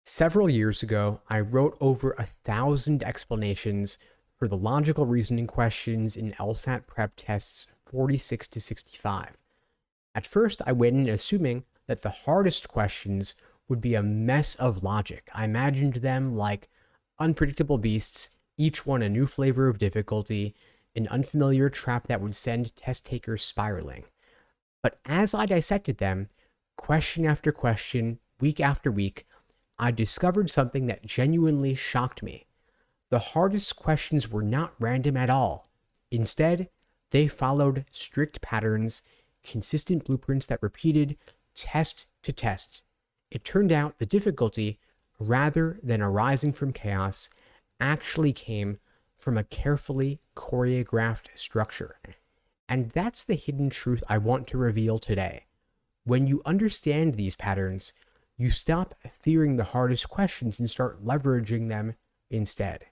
Several years ago, I wrote over 1,000 explanations for the logical reasoning questions in LSAT prep tests 46 to 65. At first, I went in assuming that the hardest questions would be a mess of logic. I imagined them like unpredictable beasts, each one a new flavor of difficulty, an unfamiliar trap that would send test takers spiraling. But as I dissected them, question after question, week after week, I discovered something that genuinely shocked me. The hardest questions were not random at all. Instead, they followed strict patterns, consistent blueprints that repeated test to test. It turned out the difficulty, rather than arising from chaos, actually came from a carefully choreographed structure. And that's the hidden truth I want to reveal today. When you understand these patterns, you stop fearing the hardest questions and start leveraging them instead.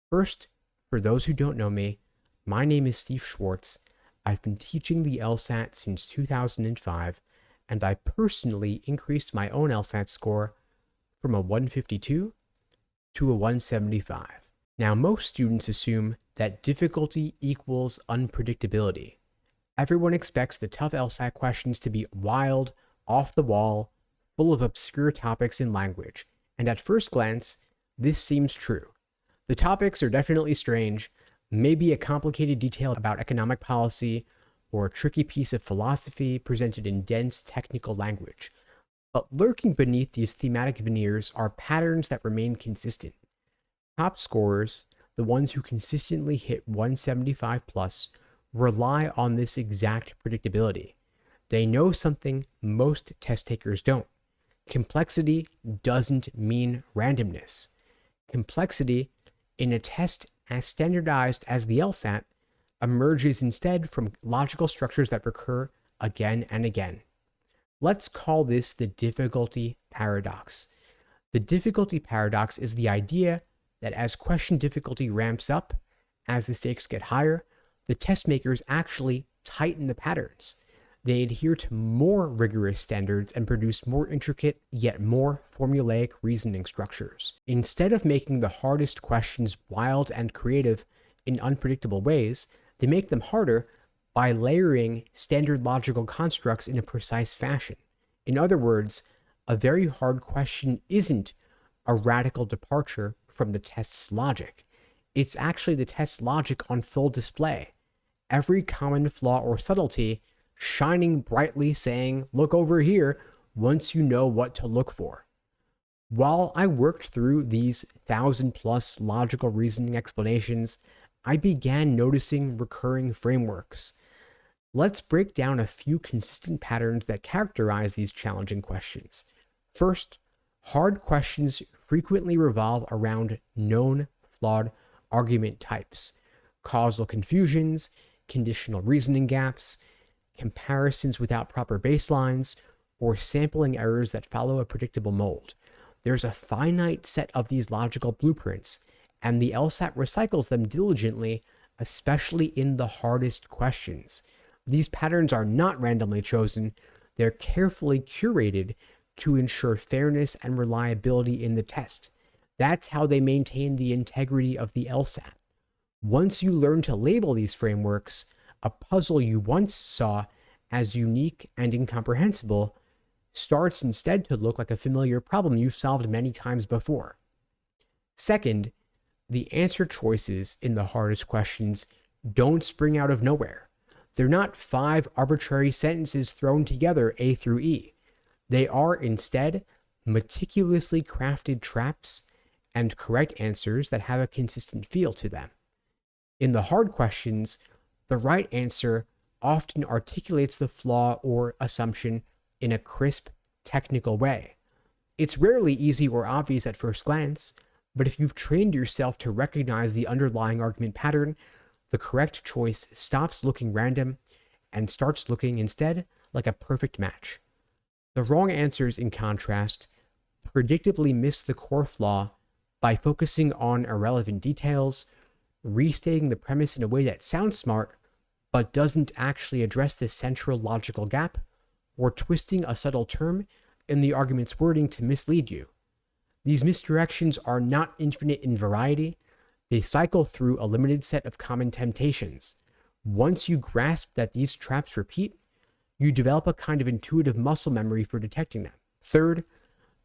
First, for those who don't know me, my name is Steve Schwartz. I've been teaching the LSAT since 2005, and I personally increased my own LSAT score from a 152 to a 175. Now, most students assume that difficulty equals unpredictability. Everyone expects the tough LSAT questions to be wild, off the wall, full of obscure topics in language, and at first glance, this seems true. The topics are definitely strange, maybe a complicated detail about economic policy, or a tricky piece of philosophy presented in dense technical language. But lurking beneath these thematic veneers are patterns that remain consistent. Top scorers, the ones who consistently hit 175 plus, rely on this exact predictability. They know something most test takers don't. Complexity doesn't mean randomness. Complexity in a test as standardized as the LSAT emerges instead from logical structures that recur again and again. Let's call this the difficulty paradox. The difficulty paradox is the idea that as question difficulty ramps up, as the stakes get higher, the test makers actually tighten the patterns. They adhere to more rigorous standards and produce more intricate yet more formulaic reasoning structures. Instead of making the hardest questions wild and creative in unpredictable ways, they make them harder by layering standard logical constructs in a precise fashion. In other words, a very hard question isn't a radical departure from the test's logic. It's actually the test's logic on full display. Every common flaw or subtlety shining brightly saying, "Look over here," once you know what to look for. While I worked through these 1,000+ logical reasoning explanations, I began noticing recurring frameworks. Let's break down a few consistent patterns that characterize these challenging questions. First, hard questions frequently revolve around known flawed argument types, causal confusions, conditional reasoning gaps, comparisons without proper baselines, or sampling errors that follow a predictable mold. There's a finite set of these logical blueprints, and the LSAT recycles them diligently, especially in the hardest questions. These patterns are not randomly chosen, they're carefully curated to ensure fairness and reliability in the test. That's how they maintain the integrity of the LSAT. Once you learn to label these frameworks, a puzzle you once saw as unique and incomprehensible starts instead to look like a familiar problem you've solved many times before. Second, the answer choices in the hardest questions don't spring out of nowhere. They're not 5 arbitrary sentences thrown together A through E. They are instead meticulously crafted traps and correct answers that have a consistent feel to them. In the hard questions, the right answer often articulates the flaw or assumption in a crisp, technical way. It's rarely easy or obvious at first glance, but if you've trained yourself to recognize the underlying argument pattern, the correct choice stops looking random and starts looking instead like a perfect match. The wrong answers, in contrast, predictably miss the core flaw by focusing on irrelevant details, restating the premise in a way that sounds smart, but doesn't actually address the central logical gap, or twisting a subtle term in the argument's wording to mislead you. These misdirections are not infinite in variety. They cycle through a limited set of common temptations. Once you grasp that these traps repeat, you develop a kind of intuitive muscle memory for detecting them. Third,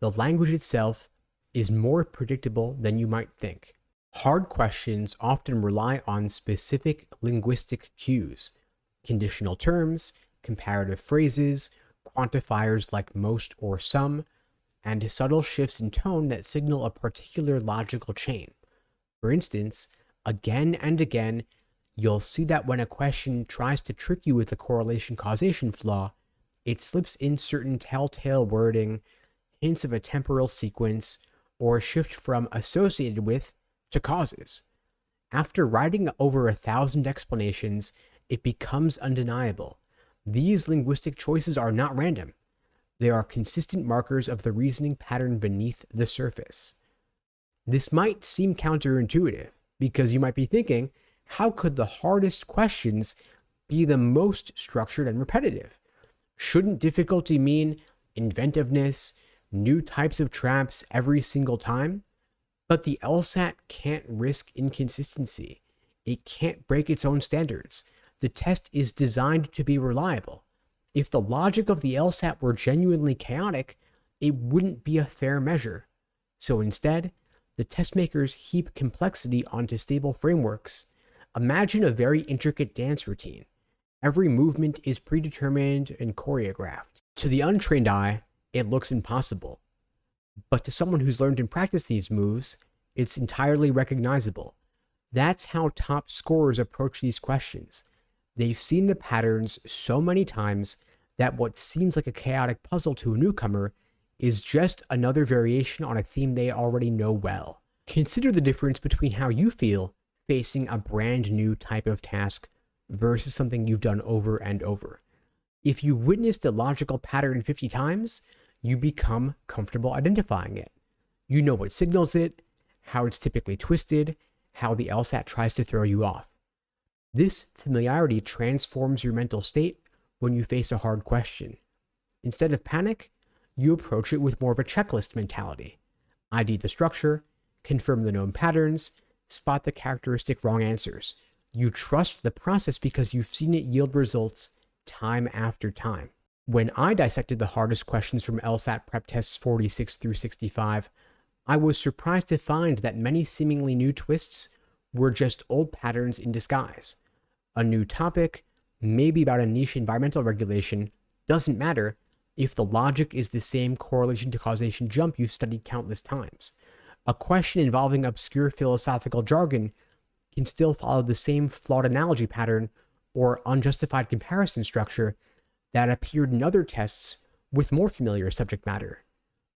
the language itself is more predictable than you might think. Hard questions often rely on specific linguistic cues, conditional terms, comparative phrases, quantifiers like most or some, and subtle shifts in tone that signal a particular logical chain. For instance, again and again, you'll see that when a question tries to trick you with a correlation-causation flaw, it slips in certain telltale wording, hints of a temporal sequence, or a shift from associated with to causes. After writing over 1,000 explanations, it becomes undeniable. These linguistic choices are not random. They are consistent markers of the reasoning pattern beneath the surface. This might seem counterintuitive, because you might be thinking, how could the hardest questions be the most structured and repetitive? Shouldn't difficulty mean inventiveness, new types of traps every single time? But the LSAT can't risk inconsistency. It can't break its own standards. The test is designed to be reliable. If the logic of the LSAT were genuinely chaotic, it wouldn't be a fair measure. So instead, the test makers heap complexity onto stable frameworks. Imagine a very intricate dance routine. Every movement is predetermined and choreographed. To the untrained eye, it looks impossible. But to someone who's learned and practiced these moves, it's entirely recognizable. That's how top scorers approach these questions. They've seen the patterns so many times that what seems like a chaotic puzzle to a newcomer is just another variation on a theme they already know well. Consider the difference between how you feel facing a brand new type of task versus something you've done over and over. If you witnessed a logical pattern 50 times, you become comfortable identifying it. You know what signals it, how it's typically twisted, how the LSAT tries to throw you off. This familiarity transforms your mental state when you face a hard question. Instead of panic, you approach it with more of a checklist mentality. ID the structure, confirm the known patterns, spot the characteristic wrong answers. You trust the process because you've seen it yield results time after time. When I dissected the hardest questions from LSAT prep tests 46 through 65, I was surprised to find that many seemingly new twists were just old patterns in disguise. A new topic, maybe about a niche environmental regulation, doesn't matter if the logic is the same correlation to causation jump you've studied countless times. A question involving obscure philosophical jargon can still follow the same flawed analogy pattern or unjustified comparison structure that appeared in other tests with more familiar subject matter.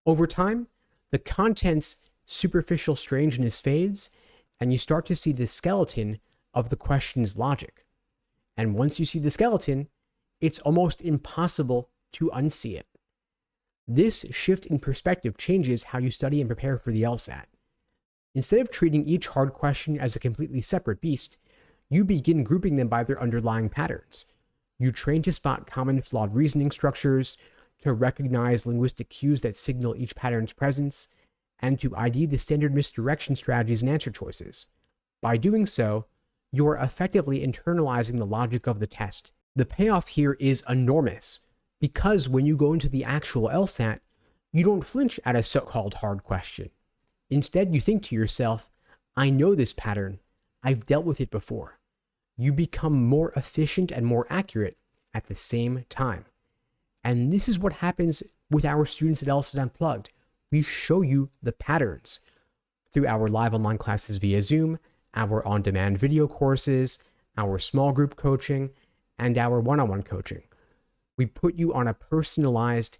Over time, the content's superficial strangeness fades, and you start to see the skeleton of the question's logic. And once you see the skeleton, it's almost impossible to unsee it. This shift in perspective changes how you study and prepare for the LSAT. Instead of treating each hard question as a completely separate beast, you begin grouping them by their underlying patterns. You train to spot common flawed reasoning structures, to recognize linguistic cues that signal each pattern's presence, and to ID the standard misdirection strategies and answer choices. By doing so, you are effectively internalizing the logic of the test. The payoff here is enormous, because when you go into the actual LSAT, you don't flinch at a so-called hard question. Instead, you think to yourself, I know this pattern, I've dealt with it before. You become more efficient and more accurate at the same time. And this is what happens with our students at LSAT Unplugged. We show you the patterns through our live online classes via Zoom, our on-demand video courses, our small group coaching, and our one-on-one coaching. We put you on a personalized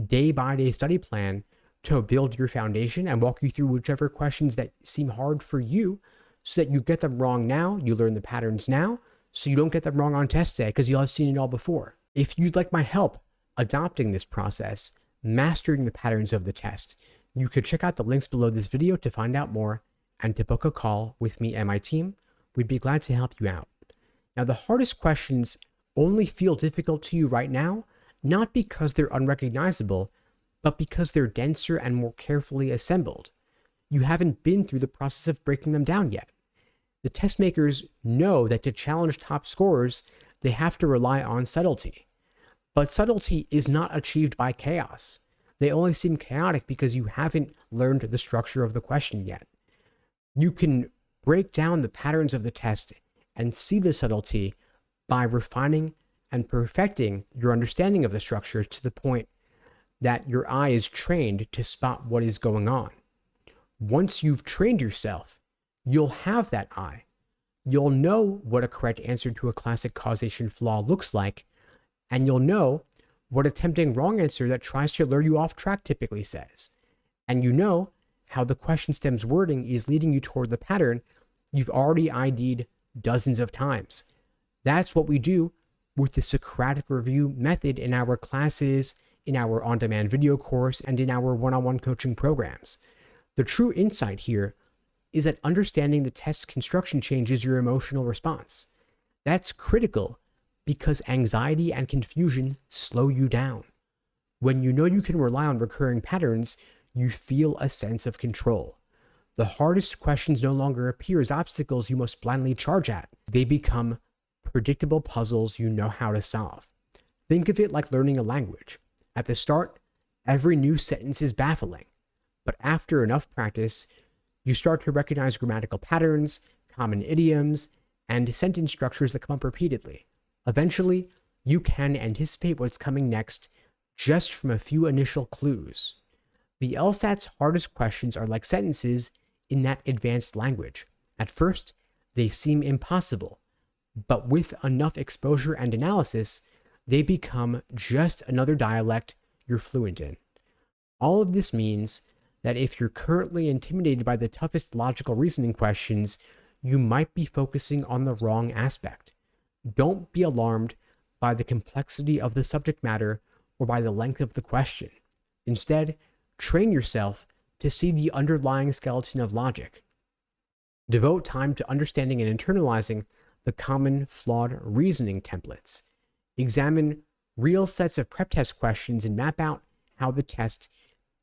day-by-day study plan to build your foundation and walk you through whichever questions that seem hard for you so that you get them wrong now, you learn the patterns now, so you don't get them wrong on test day because you'll have seen it all before. If you'd like my help adopting this process, mastering the patterns of the test, you could check out the links below this video to find out more and to book a call with me and my team. We'd be glad to help you out. Now, the hardest questions only feel difficult to you right now, not because they're unrecognizable, but because they're denser and more carefully assembled. You haven't been through the process of breaking them down yet. The test makers know that to challenge top scorers, they have to rely on subtlety. But subtlety is not achieved by chaos. They only seem chaotic because you haven't learned the structure of the question yet. You can break down the patterns of the test and see the subtlety by refining and perfecting your understanding of the structure to the point that your eye is trained to spot what is going on. Once you've trained yourself, you'll have that eye. You'll know what a correct answer to a classic causation flaw looks like, and you'll know what a tempting wrong answer that tries to lure you off track typically says. And you know how the question stem's wording is leading you toward the pattern you've already ID'd dozens of times. That's what we do with the Socratic review method in our classes, in our on-demand video course, and in our one-on-one coaching programs. The true insight here is that understanding the test's construction changes your emotional response. That's critical because anxiety and confusion slow you down. When you know you can rely on recurring patterns, you feel a sense of control. The hardest questions no longer appear as obstacles you must blindly charge at. They become predictable puzzles you know how to solve. Think of it like learning a language. At the start, every new sentence is baffling, but after enough practice, you start to recognize grammatical patterns, common idioms, and sentence structures that come up repeatedly. Eventually, you can anticipate what's coming next just from a few initial clues. The LSAT's hardest questions are like sentences in that advanced language. At first, they seem impossible, but with enough exposure and analysis, they become just another dialect you're fluent in. All of this means that if you're currently intimidated by the toughest logical reasoning questions, you might be focusing on the wrong aspect. Don't be alarmed by the complexity of the subject matter or by the length of the question. Instead, train yourself to see the underlying skeleton of logic. Devote time to understanding and internalizing the common flawed reasoning templates. Examine real sets of prep test questions and map out how the test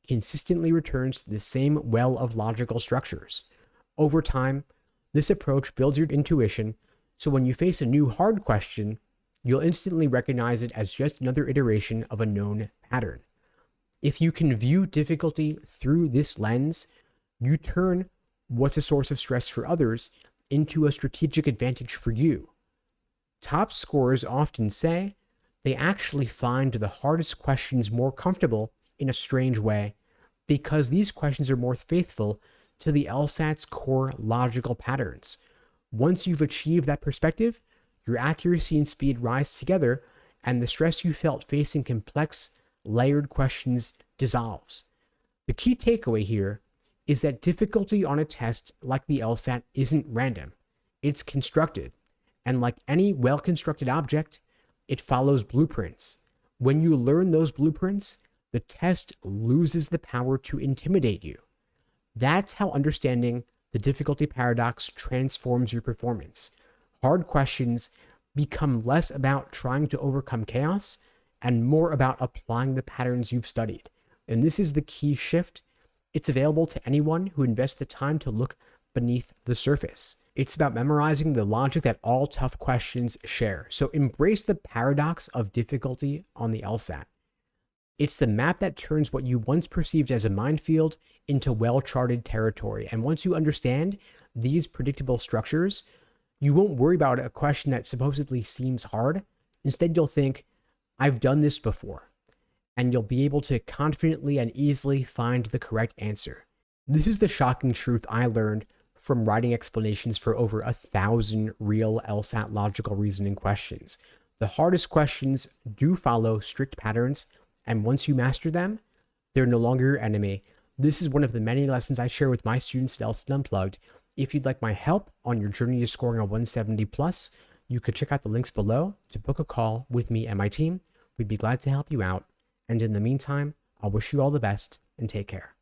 consistently returns to the same well of logical structures. Over time, this approach builds your intuition, so when you face a new hard question, you'll instantly recognize it as just another iteration of a known pattern. If you can view difficulty through this lens, you turn what's a source of stress for others into a strategic advantage for you. Top scorers often say they actually find the hardest questions more comfortable in a strange way because these questions are more faithful to the LSAT's core logical patterns. Once you've achieved that perspective, your accuracy and speed rise together, and the stress you felt facing complex, layered questions dissolves. The key takeaway here is that difficulty on a test like the LSAT isn't random. It's constructed, and like any well-constructed object, it follows blueprints. When you learn those blueprints, the test loses the power to intimidate you. That's how understanding the difficulty paradox transforms your performance. Hard questions become less about trying to overcome chaos and more about applying the patterns you've studied. And this is the key shift. It's available to anyone who invests the time to look beneath the surface. It's about memorizing the logic that all tough questions share. So embrace the paradox of difficulty on the LSAT. It's the map that turns what you once perceived as a minefield into well-charted territory. And once you understand these predictable structures, you won't worry about a question that supposedly seems hard. Instead, you'll think, I've done this before. And you'll be able to confidently and easily find the correct answer. This is the shocking truth I learned from writing explanations for over 1,000 real LSAT logical reasoning questions. The hardest questions do follow strict patterns, and once you master them, they're no longer your enemy. This is one of the many lessons I share with my students at LSAT Unplugged. If you'd like my help on your journey to scoring a 170 plus, you could check out the links below to book a call with me and my team. We'd be glad to help you out. And in the meantime, I'll wish you all the best and take care.